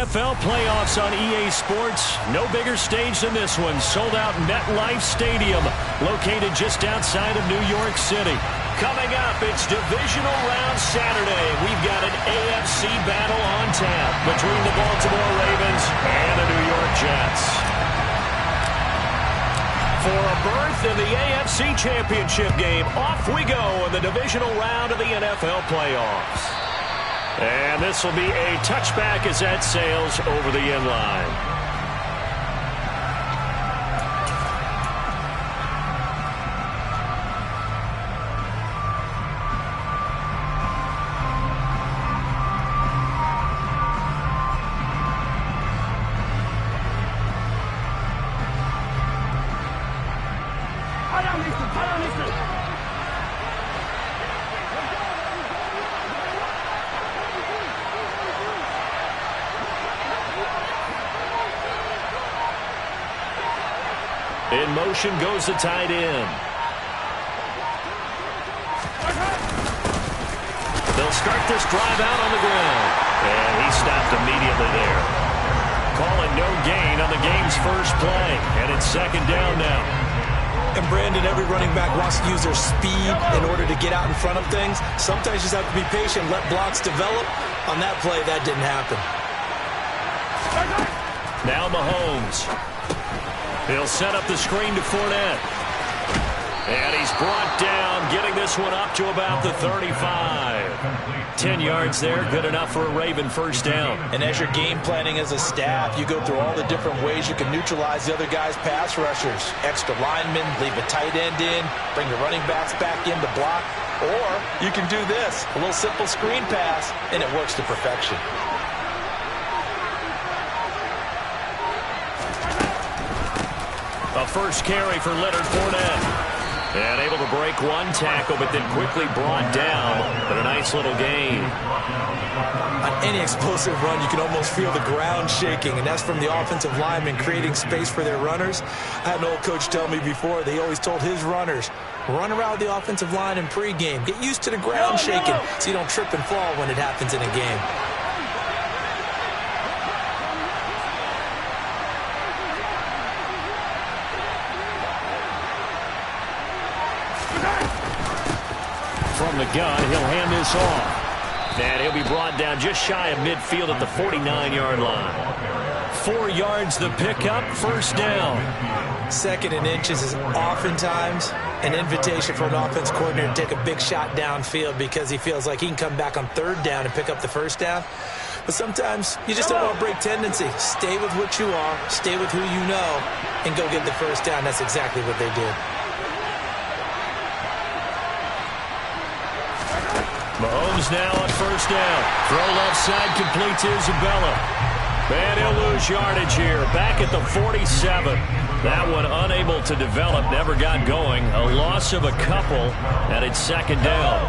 NFL playoffs on EA Sports. No bigger stage than this one. Sold out MetLife Stadium, located just outside of New York City. Coming up, it's Divisional Round Saturday. We've got an AFC battle on tap between the Baltimore Ravens and the New York Jets. For a berth in the AFC Championship game, off we go in the Divisional Round of the NFL playoffs. And this will be a touchback as that sails over the end line. In motion goes the tight end. They'll start this drive out on the ground. And he stopped immediately there. Calling no gain on the game's first play. And it's second down now. And Brandon, every running back wants to use their speed in order to get out in front of things. Sometimes you just have to be patient, let blocks develop. On that play, that didn't happen. Now Mahomes. He'll set up the screen to Fournette. And he's brought down, getting this one up to about the 35. 10 yards there, good enough for a Raven first down. And as you're game planning as a staff, you go through all the different ways you can neutralize the other guy's pass rushers. Extra linemen, leave a tight end in, bring the running backs back in to block. Or you can do this, a little simple screen pass, and it works to perfection. A first carry for Leonard Fournette. And able to break one tackle, but then quickly brought down. But a nice little gain. On any explosive run, you can almost feel the ground shaking, and that's from the offensive linemen creating space for their runners. I had an old coach tell me before, they always told his runners, run around the offensive line in pregame. Get used to the ground shaking so you don't trip and fall when it happens in a game. From the gun, he'll hand this off. And he'll be brought down just shy of midfield at the 49-yard line. 4 yards the pickup, first down. Second and inches is oftentimes an invitation for an offense coordinator to take a big shot downfield because he feels like he can come back on third down and pick up the first down. But sometimes you just don't want to break tendency. Stay with what you are, stay with who you know, and go get the first down. That's exactly what they did. Mahomes now on first down. Throw left side, complete to Isabella. And he'll lose yardage here. Back at the 47. That one unable to develop, never got going. A loss of a couple, and it's second down.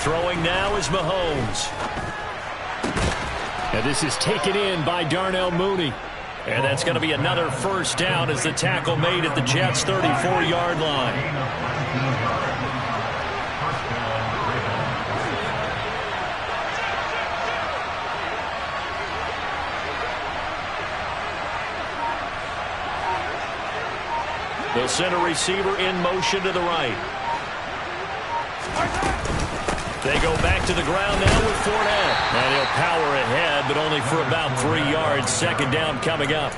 Throwing now is Mahomes. And this is taken in by Darnell Mooney. And that's going to be another first down as the tackle made at the Jets' 34-yard line. They'll send a receiver in motion to the right. They go back to the ground now with Fournette. And he'll power ahead, but only for about 3 yards. Second down coming up.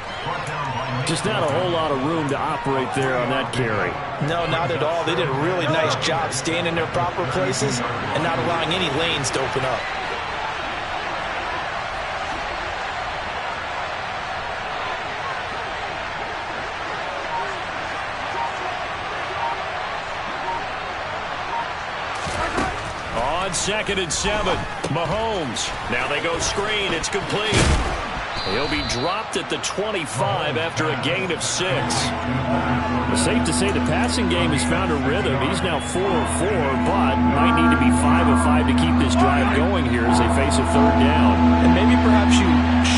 Just not a whole lot of room to operate there on that carry. No, not at all. They did a really nice job staying in their proper places and not allowing any lanes to open up. Second and 7. Mahomes. Now they go screen. It's complete. He'll be dropped at the 25 after a gain of 6. It's safe to say the passing game has found a rhythm. He's now 4 of 4, but might need to be 5 of 5 to keep this drive going here as they face a third down. And maybe perhaps you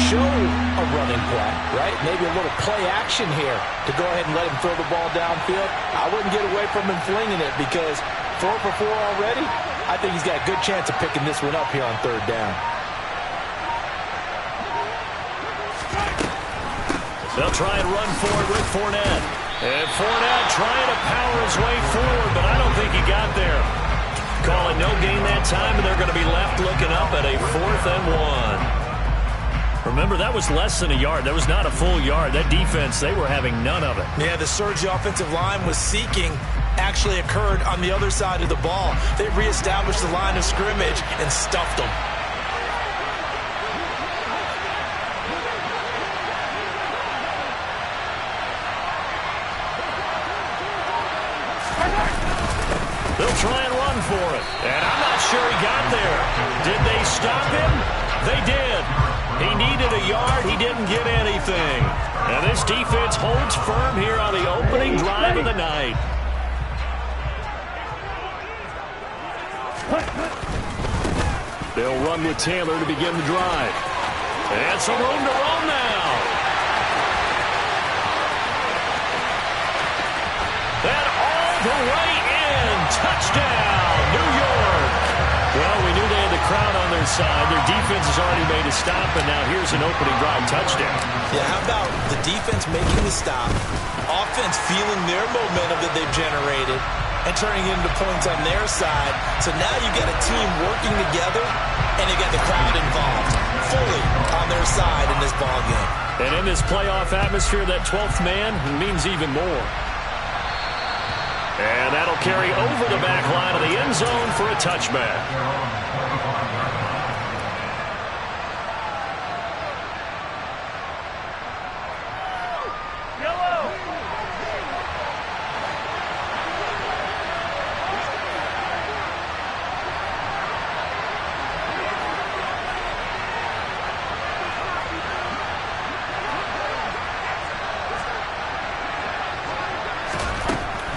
show a running play, right? Maybe a little play action here to go ahead and let him throw the ball downfield. I wouldn't get away from him flinging it because 4 for 4 already, I think he's got a good chance of picking this one up here on 3rd down. They'll try and run forward with Fournette. And Fournette trying to power his way forward, but I don't think he got there. Calling no gain that time, and they're going to be left looking up at a 4th and 1. Remember, that was less than a yard. That was not a full yard. That defense, they were having none of it. Yeah, the surge the offensive line was seeking actually occurred on the other side of the ball. They reestablished the line of scrimmage and stuffed them. They'll try and run for it. And I'm not sure he got there. Did they stop him? They did. He needed a yard. He didn't get anything. And this defense holds firm here on the opening drive of the night. They'll run with Taylor to begin the drive. And some room to roll now. And all the way in. Touchdown, New York. Well, we knew they had the crowd on their side. Their defense has already made a stop, and now here's an opening drive touchdown. Yeah, how about the defense making the stop, offense feeling their momentum that they've generated, and turning it into points on their side. So now you got a team working together, and you got the crowd involved, fully on their side in this ballgame. And in this playoff atmosphere, that 12th man means even more. And that'll carry over the back line of the end zone for a touchback.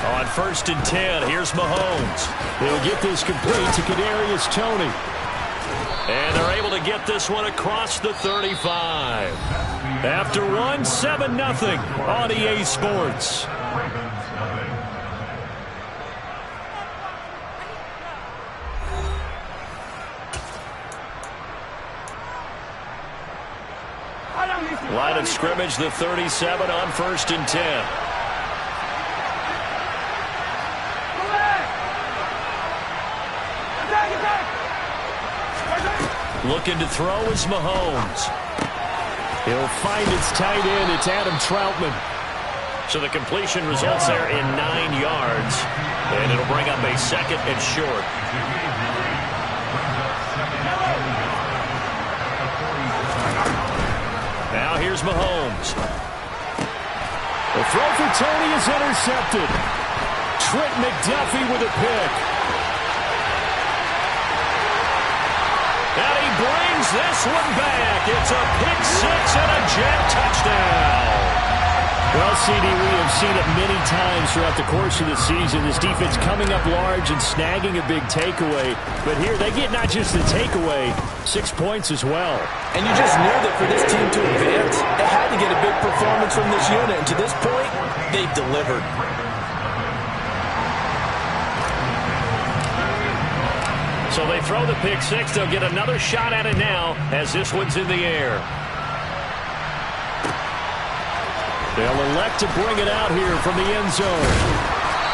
On 1st and 10, here's Mahomes. He'll get this complete to Kadarius Toney. And they're able to get this one across the 35. After one, 7-0 on EA Sports. Line of scrimmage, the 37 on 1st and 10. Looking to throw is Mahomes. He'll find its tight end. It's Adam Troutman. So the completion results there in 9 yards. And it'll bring up a 2nd and short. Now here's Mahomes. The throw for Toney is intercepted. Trent McDuffie with a pick. And he brings this one back. It's a pick 6 and a Jet touchdown. Well, CD, we have seen it many times throughout the course of the season. This defense coming up large and snagging a big takeaway. But here they get not just the takeaway, 6 points as well. And you just knew that for this team to advance, they had to get a big performance from this unit. And to this point, they've delivered. So they throw the pick 6. They'll get another shot at it now as this one's in the air. They'll elect to bring it out here from the end zone.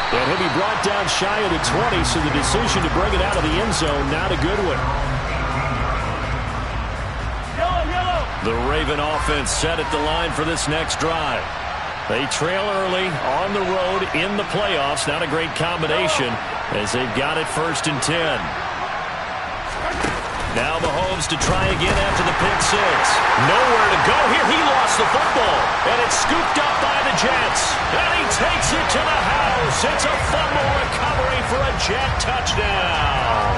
And he'll be brought down shy of the 20, so the decision to bring it out of the end zone, not a good one. The Raven offense set at the line for this next drive. They trail early on the road in the playoffs. Not a great combination as they've got it 1st and 10. Now Mahomes to try again after the pick 6. Nowhere to go here. He lost the football. And it's scooped up by the Jets. And he takes it to the house. It's a fumble recovery for a Jet touchdown.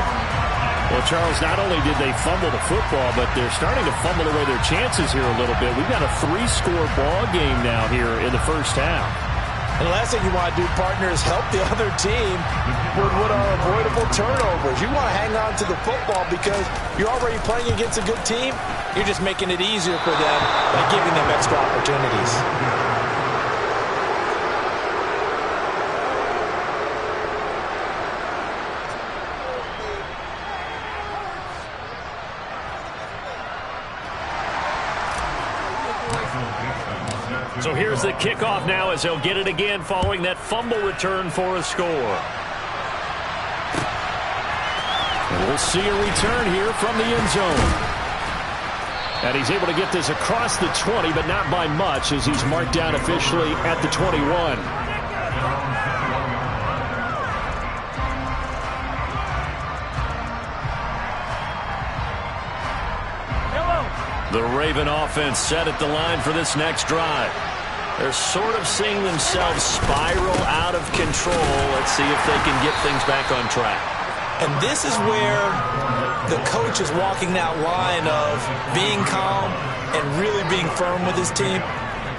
Well, Charles, not only did they fumble the football, but they're starting to fumble away their chances here a little bit. We've got a 3-score ball game now here in the first half. And the last thing you want to do, partner, is help the other team with what are avoidable turnovers. You want to hang on to the football because you're already playing against a good team. You're just making it easier for them by giving them extra opportunities. So here's the kickoff now as they'll get it again following that fumble return for a score. And we'll see a return here from the end zone. And he's able to get this across the 20, but not by much as he's marked down officially at the 21. The Raven offense set at the line for this next drive. They're sort of seeing themselves spiral out of control. Let's see if they can get things back on track. And this is where the coach is walking that line of being calm and really being firm with his team.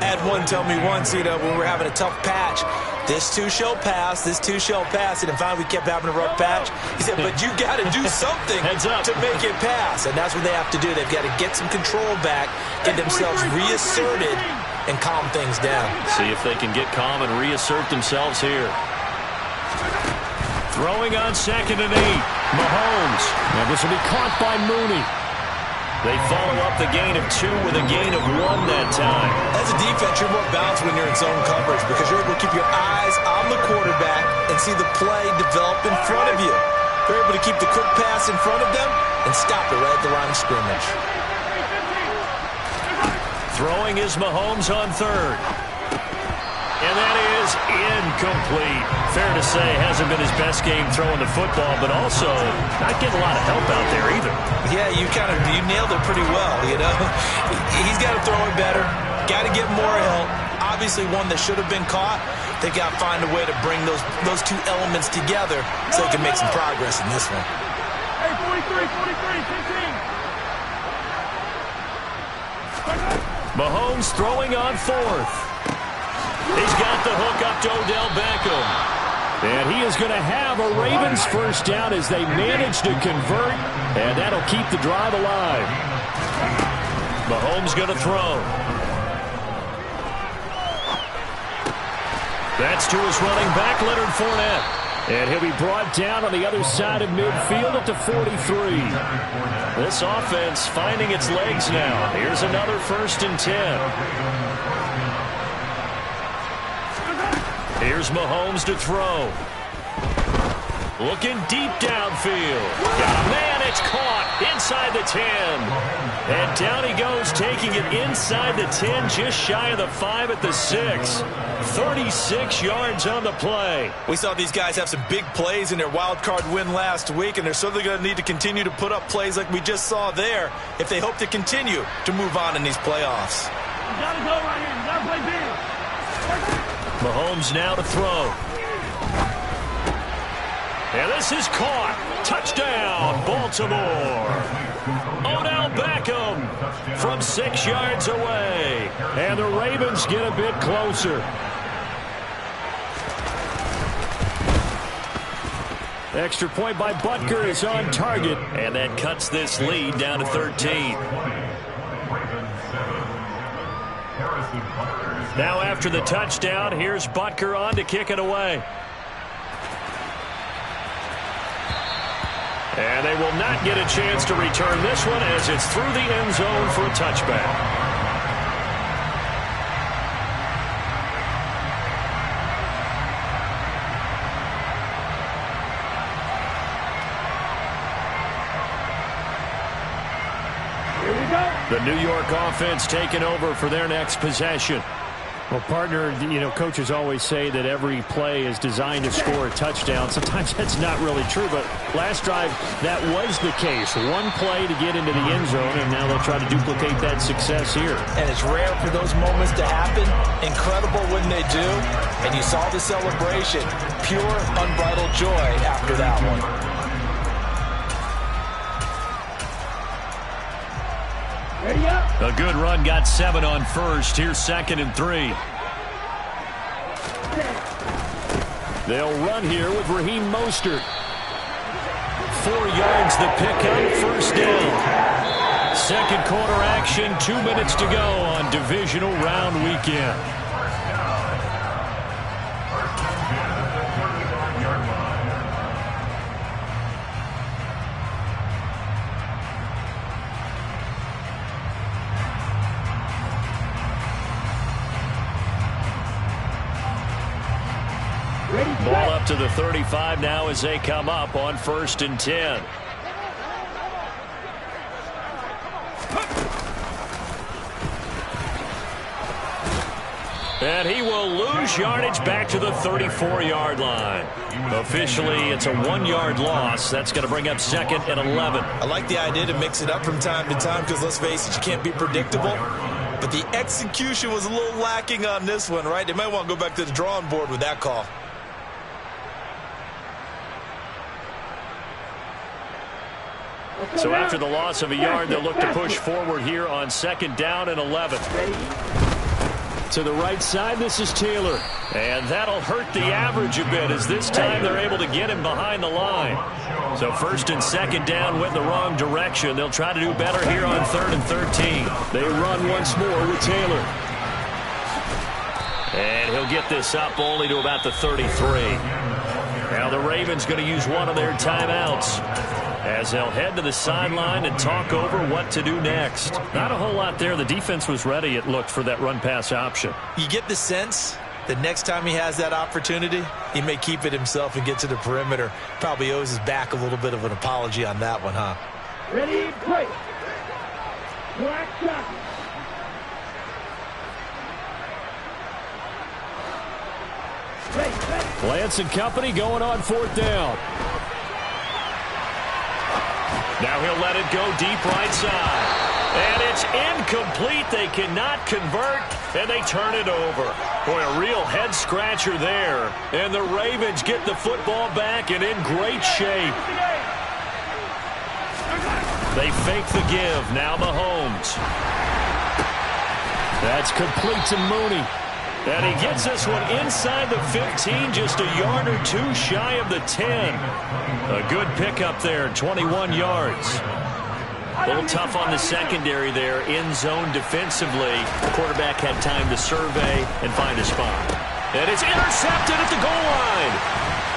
I had one tell me once, when we were having a tough patch, this too shall pass, this too shall pass. And finally we kept having a rough patch. He said, but you got to do something to make it pass. And that's what they have to do. They've got to get some control back, get themselves reasserted, and calm things down. See if they can get calm and reassert themselves here. Throwing on 2nd and 8. Mahomes. Now this will be caught by Mooney. They follow up the gain of 2 with a gain of 1 that time. As a defense, you're more balanced when you're in zone coverage because you're able to keep your eyes on the quarterback and see the play develop in front of you. They're able to keep the quick pass in front of them and stop it right at the line of scrimmage. Throwing is Mahomes on 3rd. And that is incomplete. Fair to say, hasn't been his best game throwing the football, but also not getting a lot of help out there either. Yeah, you nailed it pretty well, He's got to throw it better, got to get more help. Obviously one that should have been caught. They got to find a way to bring those two elements together so they can make some progress in this one. Hey, 43, 15. Mahomes throwing on 4th. He's got the hook up to Odell Beckham. And he is going to have a Ravens first down as they manage to convert. And that'll keep the drive alive. Mahomes going to throw. That's to his running back, Leonard Fournette. And he'll be brought down on the other side of midfield at the 43. This offense finding its legs now. Here's another 1st and 10. Here's Mahomes to throw. Looking deep downfield. Got a man, it's caught inside the 10. And down he goes, taking it inside the 10, just shy of the 5 at the 6. 36 yards on the play. We saw these guys have some big plays in their wild card win last week, and they're certainly going to need to continue to put up plays like we just saw there if they hope to continue to move on in these playoffs. You got to go right here. You got to play big. Mahomes now to throw. And this is caught. Touchdown, Baltimore. Odell Beckham from 6 yards away. And the Ravens get a bit closer. Extra point by Butker is on target. And that cuts this lead down to 13. Now after the touchdown, here's Butker on to kick it away. And they will not get a chance to return this one as it's through the end zone for a touchback. The New York offense taking over for their next possession. Well, partner, coaches always say that every play is designed to score a touchdown. Sometimes that's not really true, but last drive, that was the case. One play to get into the end zone, and now they'll try to duplicate that success here. And it's rare for those moments to happen. Incredible when they do. And you saw the celebration. Pure, unbridled joy after that one. A good run, got 7 on first. Here's 2nd and 3. They'll run here with Raheem Mostert. 4 yards the pickup, first down. Second quarter action, 2 minutes to go on divisional round weekend. Ball up to the 35 now as they come up on 1st and 10. And he will lose yardage back to the 34-yard line. Officially, it's a 1-yard loss. That's going to bring up 2nd and 11. I like the idea to mix it up from time to time because, let's face it, you can't be predictable. But the execution was a little lacking on this one, right? They might want to go back to the drawing board with that call. So after the loss of a yard, they'll look to push forward here on 2nd down and 11. To the right side, this is Taylor. And that'll hurt the average a bit as this time they're able to get him behind the line. So 1st and 2nd down went the wrong direction. They'll try to do better here on 3rd and 13. They run once more with Taylor. And he'll get this up only to about the 33. Now the Ravens going to use one of their timeouts as they'll head to the sideline and talk over what to do next. Not a whole lot there. The defense was ready, it looked, for that run-pass option. You get the sense that next time he has that opportunity, he may keep it himself and get to the perimeter. Probably owes his back a little bit of an apology on that one, huh? Ready, break. Black shot. Lance and company going on 4th down. Now he'll let it go deep right side. And it's incomplete. They cannot convert, and they turn it over. Boy, a real head-scratcher there. And the Ravens get the football back and in great shape. They fake the give. Now Mahomes. That's complete to Mooney. And he gets this one inside the 15, just a yard or 2 shy of the 10. A good pickup there, 21 yards. A little tough on the secondary there, in zone defensively. The quarterback had time to survey and find a spot. And it's intercepted at the goal line.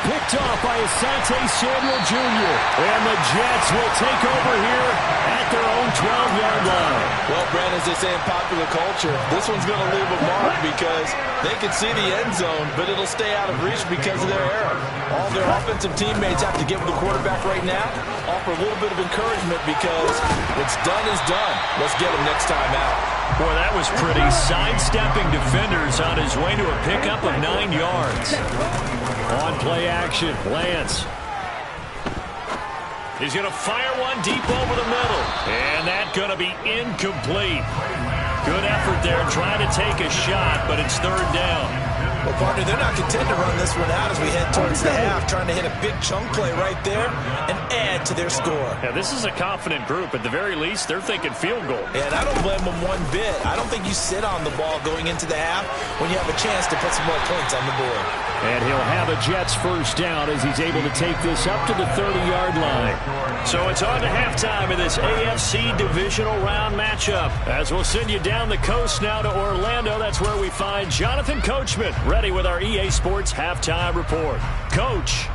Picked off by Asante Samuel Jr. And the Jets will take over here at their own 12-yard line. Well, Brandon, as they say in popular culture, this one's going to leave a mark because they can see the end zone, but it'll stay out of reach because of their error. All their offensive teammates have to give the quarterback right now, offer a little bit of encouragement because what's done is done. Let's get him next time out. Boy, that was pretty. Sidestepping defenders on his way to a pickup of 9 yards. On play action, Lance. He's going to fire one deep over the middle. And that's going to be incomplete. Good effort there trying to take a shot, but it's 3rd down. Well, partner, they're not content to run this one out as we head towards the half, trying to hit a big chunk play right there and add to their score. Yeah, this is a confident group. At the very least, they're thinking field goal. And I don't blame them one bit. I don't think you sit on the ball going into the half when you have a chance to put some more points on the board. And he'll have a Jets 1st down as he's able to take this up to the 30-yard line. So it's on to halftime in this AFC divisional round matchup. As we'll send you down the coast now to Orlando, that's where we find Jonathan Coachman, ready with our EA Sports halftime report. Coach.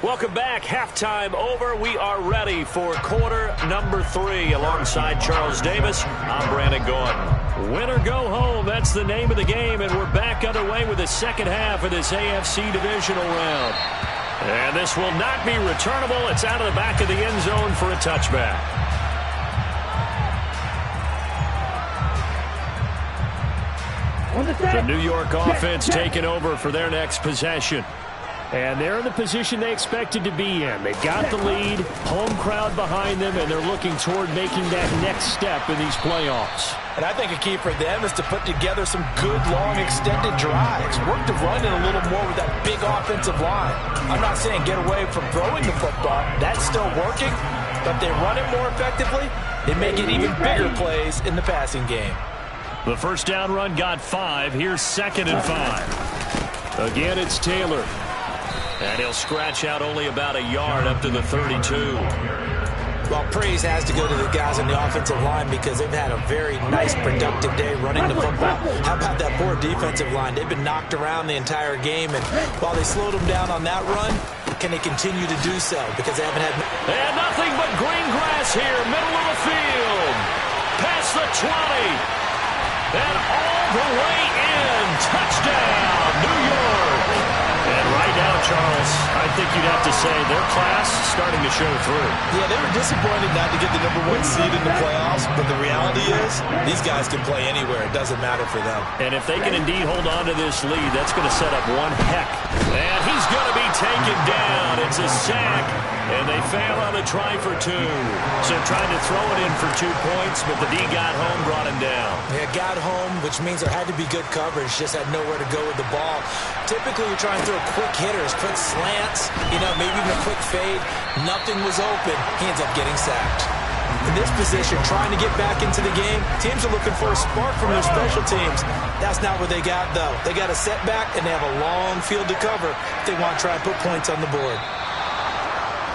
Welcome back. Halftime over. We are ready for quarter number 3. Alongside Charles Davis, I'm Brandon Gordon. Win or go home, that's the name of the game, and we're back underway with the second half of this AFC divisional round. And this will not be returnable. It's out of the back of the end zone for a touchback. The New York offense taking over for their next possession. And they're in the position they expected to be in. They got the lead, home crowd behind them, and they're looking toward making that next step in these playoffs. And I think a key for them is to put together some good, long, extended drives. Work to run it a little more with that big offensive line. I'm not saying get away from throwing the football. That's still working. But if they run it more effectively, they make it even bigger plays in the passing game. The first down run got 5. Here's 2nd and 5. Again, it's Taylor. And he'll scratch out only about a yard up to the 32. Well, praise has to go to the guys on the offensive line because they've had a very nice, productive day running the football. How about that poor defensive line? They've been knocked around the entire game, and while they slowed them down on that run, can they continue to do so? Because they haven't had... And nothing but green grass here, middle of the field. Past the 20. And all the way in. Touchdown, New York. And right now, Charles, I think you'd have to say their class is starting to show through. Yeah, they were disappointed not to get the #1 seed in the playoffs, but the reality is these guys can play anywhere. It doesn't matter for them. And if they can indeed hold on to this lead, that's going to set up one heck. And he's going to be taken down. It's a sack, and they fail on the try for 2. So trying to throw it in for 2 points, but the D got home, brought him down. Yeah, got home, which means there had to be good coverage. Just had nowhere to go with the ball. Typically, you're trying to throw quick hitters, quick slants, maybe even a quick fade. Nothing was open. He ends up getting sacked. In this position, trying to get back into the game, teams are looking for a spark from their special teams. That's not what they got, though. They got a setback, and they have a long field to cover if they want to try and put points on the board.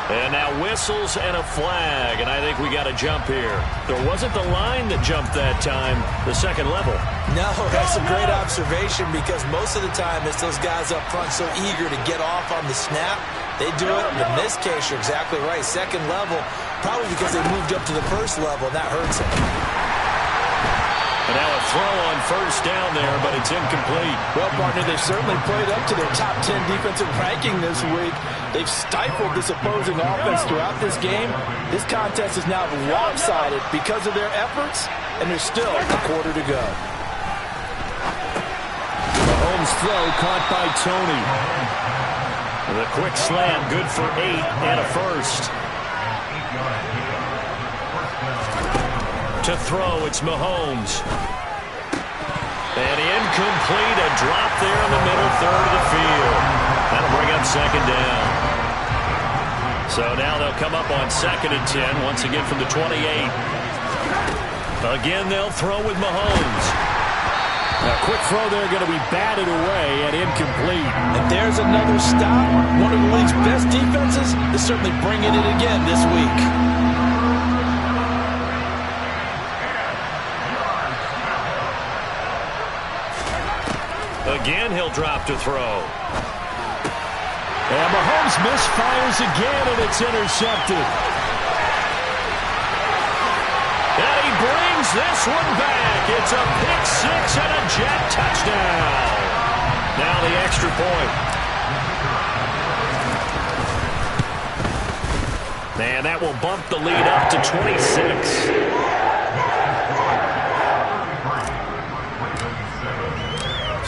And now whistles and a flag, and I think we got a jump here. There wasn't the line that jumped that time, the second level. No, that's a great observation because most of the time it's those guys up front so eager to get off on the snap. They do it. In this case, you're exactly right. Second level, probably because they moved up to the first level, and that hurts them. And now a throw on first down there, but it's incomplete. Well, partner, they've certainly played up to their top 10 defensive ranking this week. They've stifled this opposing offense throughout this game. This contest is now lopsided because of their efforts, and there's still a quarter to go. Mahomes' throw caught by Tony. The quick slant, good for 8 and a first. To throw, it's Mahomes. And incomplete, a drop there in the middle third of the field. That'll bring up second down. So now they'll come up on 2nd and 10, once again from the 28. Again, they'll throw with Mahomes. A quick throw there going to be batted away and incomplete. And there's another stop. One of the league's best defenses is certainly bringing it again this week. Again, he'll drop to throw. And Mahomes misfires again, and it's intercepted. And he brings this one back. It's a pick-6 and a jet touchdown. Now the extra point. And that will bump the lead up to 26.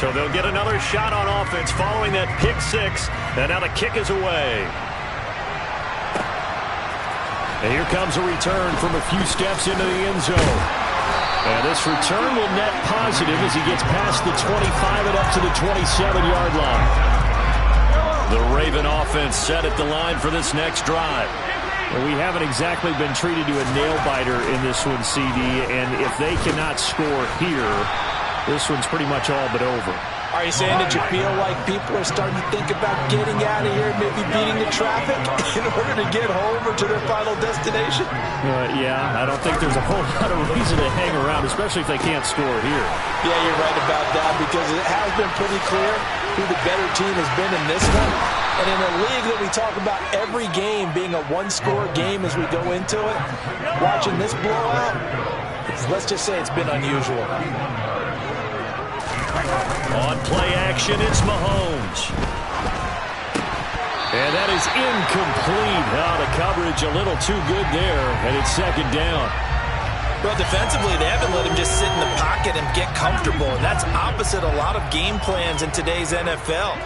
So they'll get another shot on offense following that pick-6. And now the kick is away. And here comes a return from a few steps into the end zone. And this return will net positive as he gets past the 25 and up to the 27-yard line. The Raven offense set at the line for this next drive. Well, we haven't exactly been treated to a nail-biter in this one, CD. And if they cannot score here, this one's pretty much all but over. Are you saying that you feel like people are starting to think about getting out of here, maybe beating the traffic in order to get home or to their final destination? Yeah, I don't think there's a whole lot of reason to hang around, especially if they can't score here. Yeah, you're right about that because it has been pretty clear who the better team has been in this one. And in a league that we talk about every game being a one-score game as we go into it, watching this blowout, let's just say it's been unusual. On play action, it's Mahomes. And that is incomplete. The coverage a little too good there, and it's second down. Well, defensively, they haven't let him just sit in the pocket and get comfortable, and that's opposite a lot of game plans in today's NFL.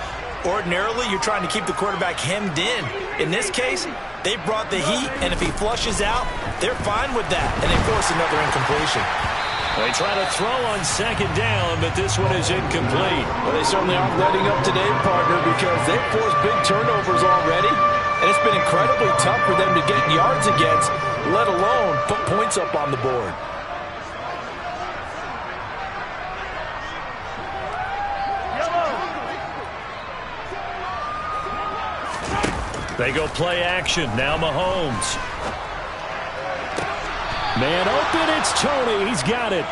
Ordinarily, you're trying to keep the quarterback hemmed in. In this case, they brought the heat, and if he flushes out, they're fine with that, and they force another incompletion. They try to throw on second down, but this one is incomplete. Well, they certainly aren't letting up today, partner, because they've forced big turnovers already, and it's been incredibly tough for them to get yards against, let alone put points up on the board. They go play action. Now Mahomes. Man open, it's Tony. He's got it.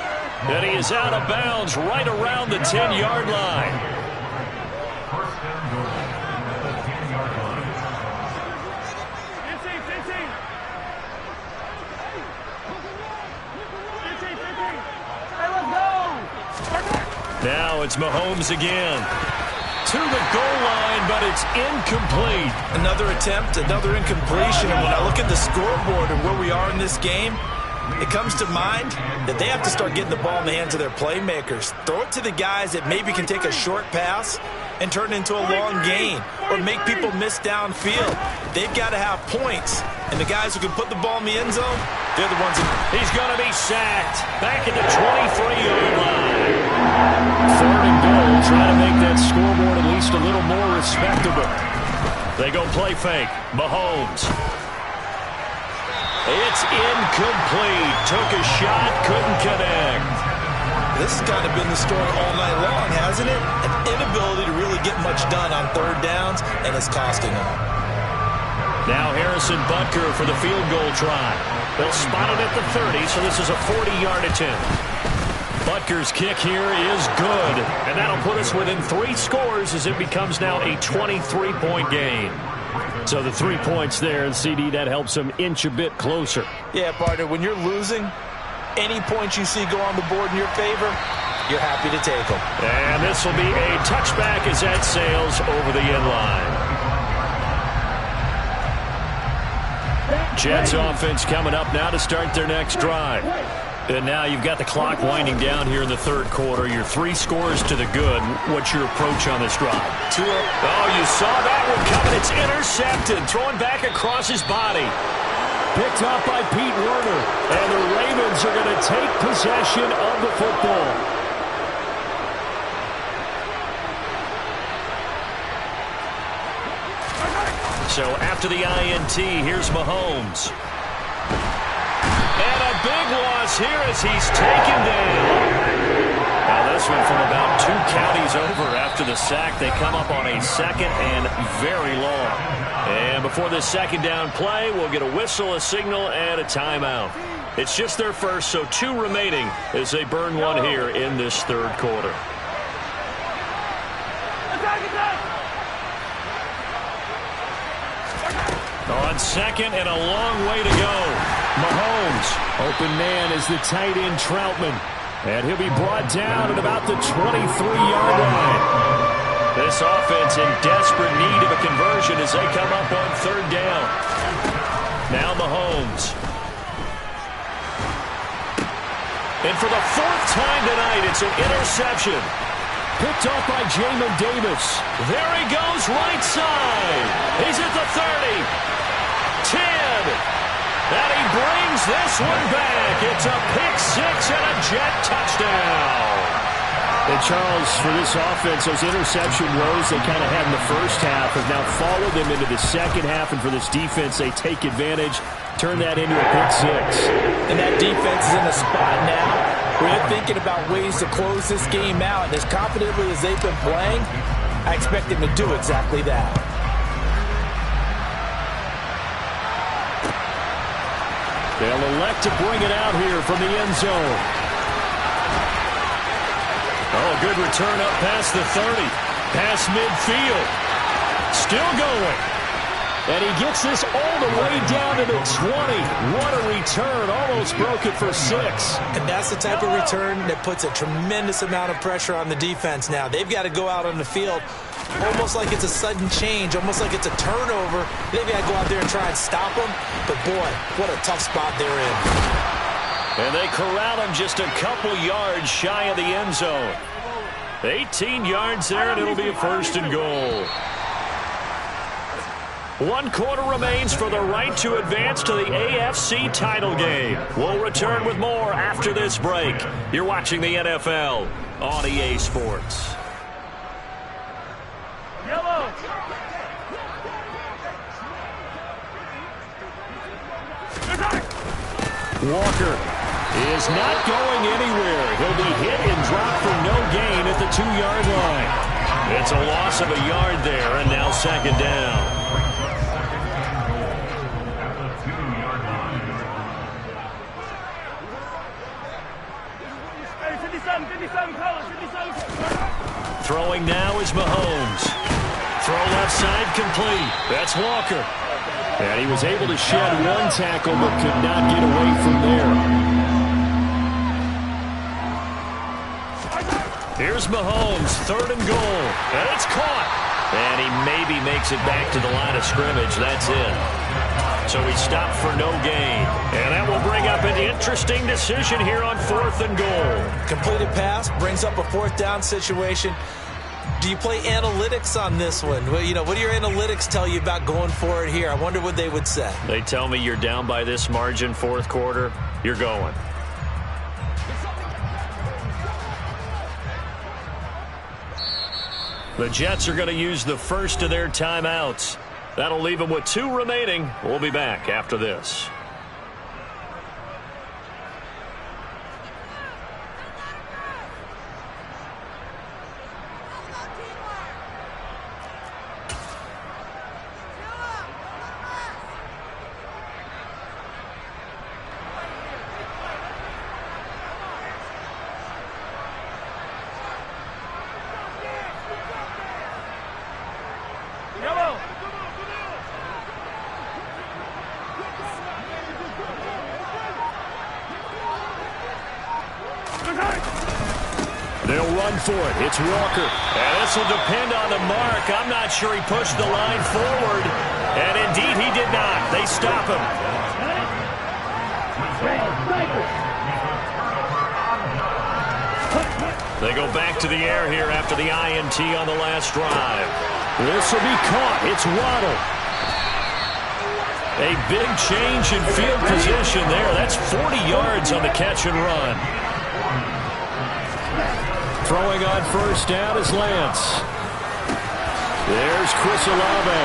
And he is out of bounds right around the 10-yard line. Now it's Mahomes again. To the goal line, but it's incomplete. Another attempt, another incompletion. And when I look at the scoreboard and where we are in this game, it comes to mind that they have to start getting the ball in the hands of their playmakers. Throw it to the guys that maybe can take a short pass and turn it into a long gain or make people miss downfield. They've got to have points. And the guys who can put the ball in the end zone, they're the ones that... He's going to be sacked. Back at the 23-yard line. 3rd and goal. Try to make that scoreboard at least a little more respectable. They go play fake. Mahomes. It's incomplete. Took a shot, couldn't connect. This has kind of been the story all night long, hasn't it? An inability to really get much done on 3rd downs, and it's costing them. Now Harrison Butker for the field goal try. They'll spot it at the 30, so this is a 40-yard attempt. Butker's kick here is good, and that'll put us within 3 scores as it becomes now a 23-point game. So the 3 points there, and CD, that helps them inch a bit closer. Yeah, partner, when you're losing, any points you see go on the board in your favor, you're happy to take them. And this will be a touchback as that sails over the end line. Jets offense coming up now to start their next drive. And now you've got the clock winding down here in the 3rd quarter. Your 3 scores to the good. What's your approach on this drive? Oh, you saw that one coming. It's intercepted. Throwing back across his body. Picked up by Pete Werner. And the Ravens are going to take possession of the football. So after the INT, here's Mahomes. And a big loss here as he's taken down. Now this one from about 2 counties over after the sack. They come up on a 2nd and very long. And before this 2nd down play, we'll get a whistle, a signal, and a timeout. It's just their first, so 2 remaining as they burn one here in this 3rd quarter. On 2nd and a long way to go. Mahomes. Open man is the tight end Troutman. And he'll be brought down at about the 23-yard line. This offense in desperate need of a conversion as they come up on 3rd down. Now Mahomes. And for the 4th time tonight, it's an interception. Picked off by Jamin Davis. There he goes right side. He's at the 30. 10. And he brings this one back. It's a pick-6 and a Jet touchdown. And Charles, for this offense, those interception woes they kind of had in the first half have now followed them into the second half. And for this defense, they take advantage, turn that into a pick-6. And that defense is in a spot now where they're thinking about ways to close this game out. And as confidently as they've been playing, I expect them to do exactly that. They'll elect to bring it out here from the end zone. Oh, a good return up past the 30. Past midfield. Still going. And he gets this all the way down to the 20. What a return. Almost broke it for 6. And that's the type of return that puts a tremendous amount of pressure on the defense now. They've got to go out on the field almost like it's a sudden change, almost like it's a turnover. They've got to go out there and try and stop them. But, boy, what a tough spot they're in. And they corral him just a couple yards shy of the end zone. 18 yards there, and it'll be a 1st and goal. 1 quarter remains for the right to advance to the AFC title game. We'll return with more after this break. You're watching the NFL on EA Sports. Yellow. Walker is not going anywhere. He'll be hit and dropped for no gain at the 2-yard line. It's a loss of a yard there, and now 2nd down. Throwing now is Mahomes. Throw left side complete. That's Walker. And he was able to shed 1 tackle but could not get away from there. Here's Mahomes, 3rd and goal. And it's caught. And he maybe makes it back to the line of scrimmage. That's it. So he stopped for no gain. And that will bring up an interesting decision here on 4th and goal. Completed pass brings up a 4th down situation. Do you play analytics on this one? Well, you know, what do your analytics tell you about going for it here? I wonder what they would say. They tell me you're down by this margin 4th quarter, you're going. The Jets are going to use the first of their timeouts. That'll leave them with 2 remaining. We'll be back after this. They'll run for it. It's Walker. And this will depend on the mark. I'm not sure he pushed the line forward. And indeed he did not. They stop him. They go back to the air here after the INT on the last drive. This will be caught. It's Waddle. A big change in field position there. That's 40 yards on the catch and run. Throwing on 1st down is Lance. There's Chris Olave.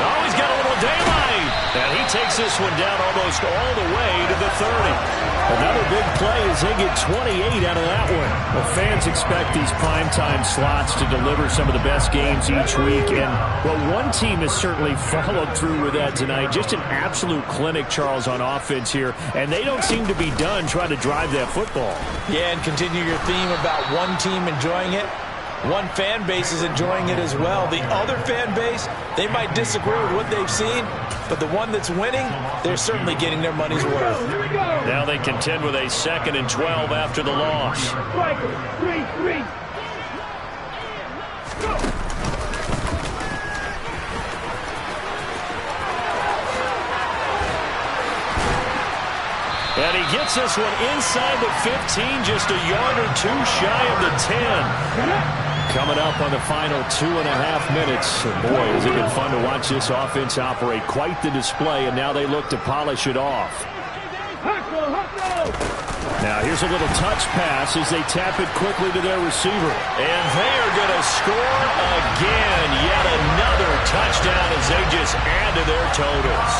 Oh, he's got a little daylight. And he takes this one down almost all the way to the 30. Another big play as they get 28 out of that one. Well, fans expect these primetime slots to deliver some of the best games each week. And, well, one team has certainly followed through with that tonight. Just an absolute clinic, Charles, on offense here. And they don't seem to be done trying to drive that football. Yeah, and continue your theme about one team enjoying it. One fan base is enjoying it as well. The other fan base, they might disagree with what they've seen, but the one that's winning, they're certainly getting their money's worth. Now they contend with a 2nd and 12 after the loss. And he gets this one inside the 15, just a yard or 2 shy of the 10. Coming up on the final 2.5 minutes. Boy, has it been fun to watch this offense operate. Quite the display, and now they look to polish it off. Now here's a little touch pass as they tap it quickly to their receiver. And they are going to score again. Yet another touchdown as they just add to their totals.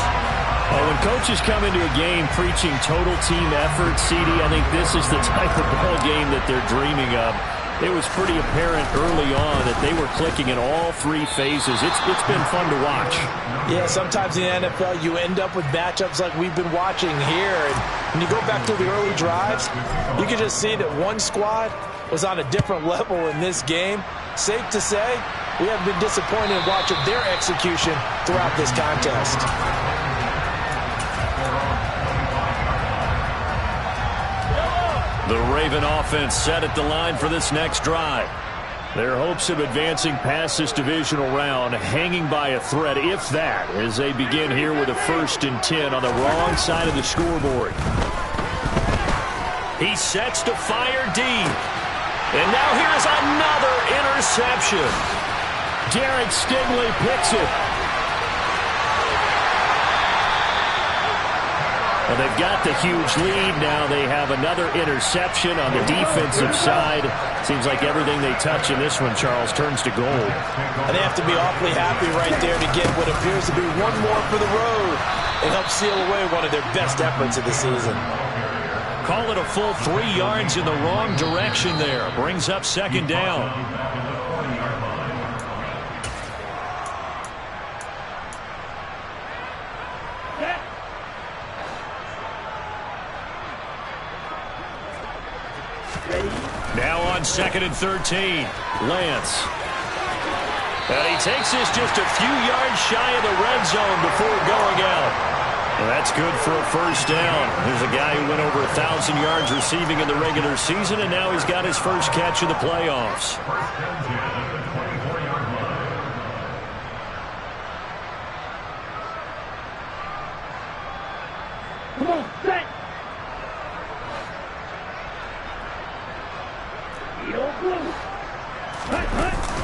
Well, when coaches come into a game preaching total team effort, CD, I think this is the type of ball game that they're dreaming of. It was pretty apparent early on that they were clicking in all 3 phases. It's been fun to watch. Yeah, sometimes in the NFL you end up with matchups like we've been watching here. And when you go back to the early drives, you can just see that one squad was on a different level in this game. Safe to say, we haven't been disappointed in watching their execution throughout this contest. The Raven offense set at the line for this next drive. Their hopes of advancing past this divisional round hanging by a thread, if that, as they begin here with a 1st and 10 on the wrong side of the scoreboard. He sets to fire deep. And now here's another interception. Derek Stingley picks it. Well, they've got the huge lead. Now they have another interception on the defensive side. Seems like everything they touch in this one, Charles, turns to gold. And they have to be awfully happy right there to get what appears to be one more for the road. It helps seal away one of their best efforts of the season. Call it a full 3 yards in the wrong direction there. Brings up second down. Now on 2nd and 13. Lance. And he takes this just a few yards shy of the red zone before going out. Well, that's good for a first down. There's a guy who went over 1,000 yards receiving in the regular season, and now he's got his first catch of the playoffs. Come on, set.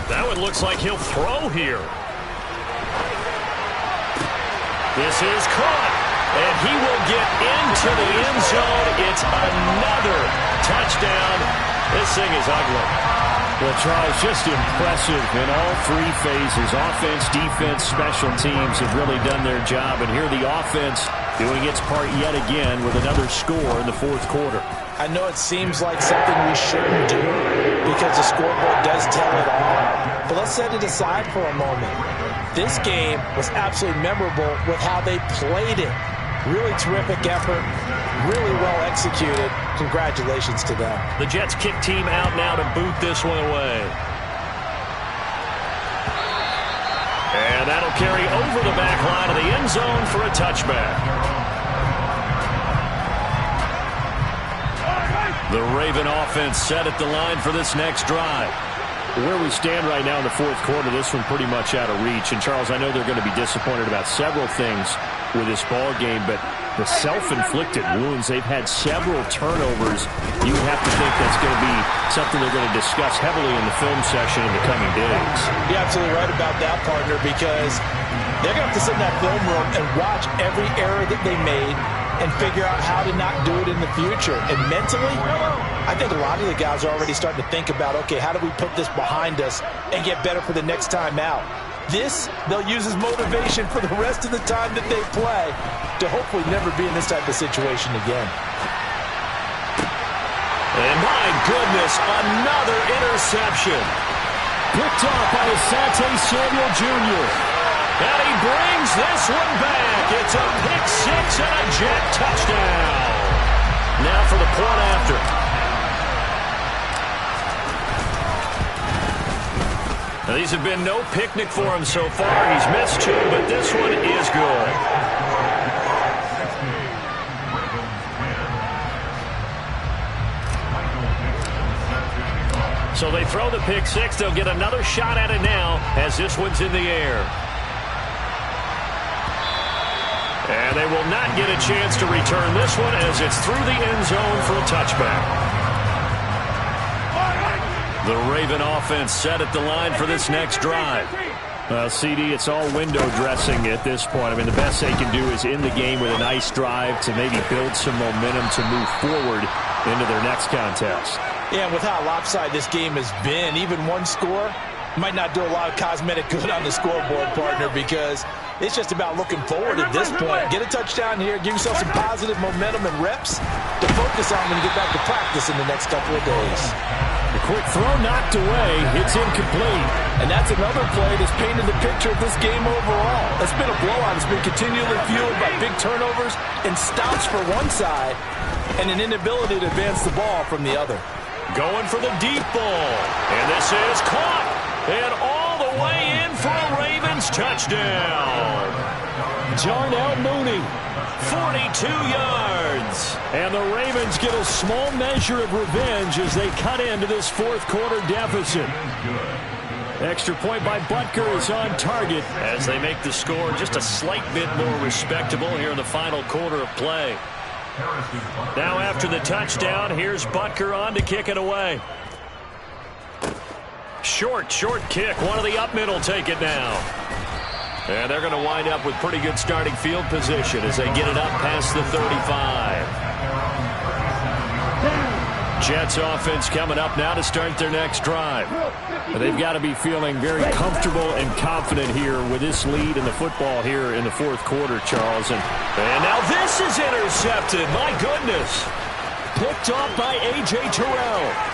That one looks like he'll throw here. This is caught, and he will get into the end zone. It's another touchdown. This thing is ugly. Well, Charles, just impressive in all 3 phases. Offense, defense, special teams have really done their job. And here the offense doing its part yet again with another score in the 4th quarter. I know it seems like something we shouldn't do because the scoreboard does tell it all. But let's set it aside for a moment. This game was absolutely memorable with how they played it. Really terrific effort, really well executed. Congratulations to them. The Jets kick team out now to boot this one away. And that'll carry over the back line of the end zone for a touchback. The Raven offense set at the line for this next drive. Where we stand right now in the 4th quarter, this one pretty much out of reach. And, Charles, I know they're going to be disappointed about several things with this ball game, but the self-inflicted wounds, they've had several turnovers. You have to think that's going to be something they're going to discuss heavily in the film session in the coming days. You're absolutely right about that, partner, because they're going to have to sit in that film room and watch every error that they made and figure out how to not do it in the future. And mentally, I think a lot of the guys are already starting to think about, okay, how do we put this behind us and get better for the next time out? This, they'll use as motivation for the rest of the time that they play to hopefully never be in this type of situation again. And my goodness, another interception. Picked off by Asante Samuel Jr. And he brings this one back. It's a pick-6 and a Jet touchdown. Now for the point after. Now, these have been no picnic for him so far. He's missed 2, but this one is good. So they throw the pick-6. They'll get another shot at it now as this one's in the air. And they will not get a chance to return this one as it's through the end zone for a touchback. The Raven offense set at the line for this next drive. CD, it's all window dressing at this point. I mean, the best they can do is in the game with a nice drive to maybe build some momentum to move forward into their next contest. Yeah, with how lopsided this game has been, even one score might not do a lot of cosmetic good on the scoreboard, partner, because it's just about looking forward at this point. Get a touchdown here, give yourself some positive momentum and reps to focus on when you get back to practice in the next couple of days. The quick throw knocked away. It's incomplete. And that's another play that's painted the picture of this game overall. It's been a blowout. It's been continually fueled by big turnovers and stops for one side and an inability to advance the ball from the other. Going for the deep ball. And this is caught. And all the way in for a Ravens touchdown. Darnell Mooney. 42 yards. And the Ravens get a small measure of revenge as they cut into this 4th quarter deficit. Extra point by Butker is on target as they make the score just a slight bit more respectable here in the final quarter of play. Now after the touchdown, here's Butker on to kick it away. short kick. One of the up middle take it now. And they're going to wind up with pretty good starting field position as they get it up past the 35. Jets offense coming up now to start their next drive. They've got to be feeling very comfortable and confident here with this lead in the football here in the fourth quarter, Charles. And now this is intercepted. My goodness. Picked off by A.J. Terrell.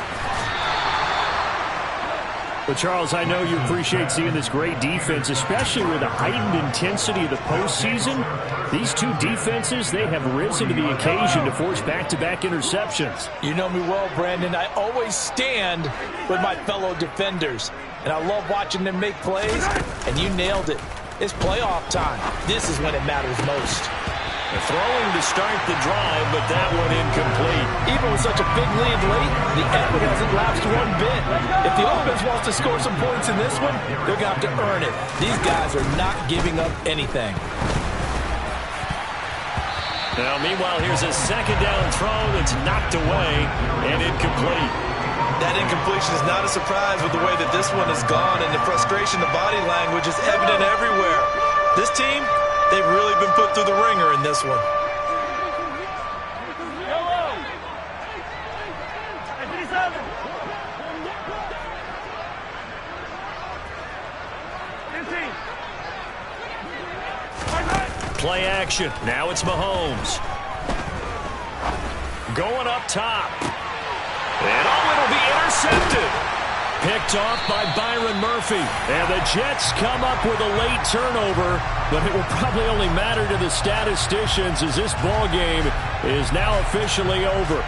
Well, Charles, I know you appreciate seeing this great defense, especially with the heightened intensity of the postseason. These two defenses, they have risen to the occasion to force back-to-back interceptions. You know me well, Brandon. I always stand with my fellow defenders, and I love watching them make plays, and you nailed it. It's playoff time. This is when it matters most. They're throwing to start the drive, but that one incomplete. Even with such a big lead late, the effort hasn't lapsed one bit. If the offense wants to score some points in this one, they're going to have to earn it. These guys are not giving up anything. Now, meanwhile, here's a second down throw that's knocked away and incomplete. That incompletion is not a surprise with the way that this one has gone, and the frustration, the body language is evident everywhere. This team, they've really been put through the ringer in this one. Play action. Now it's Mahomes. Going up top. And it'll be intercepted. Picked off by Byron Murphy. And the Jets come up with a late turnover, but it will probably only matter to the statisticians as this ball game is now officially over.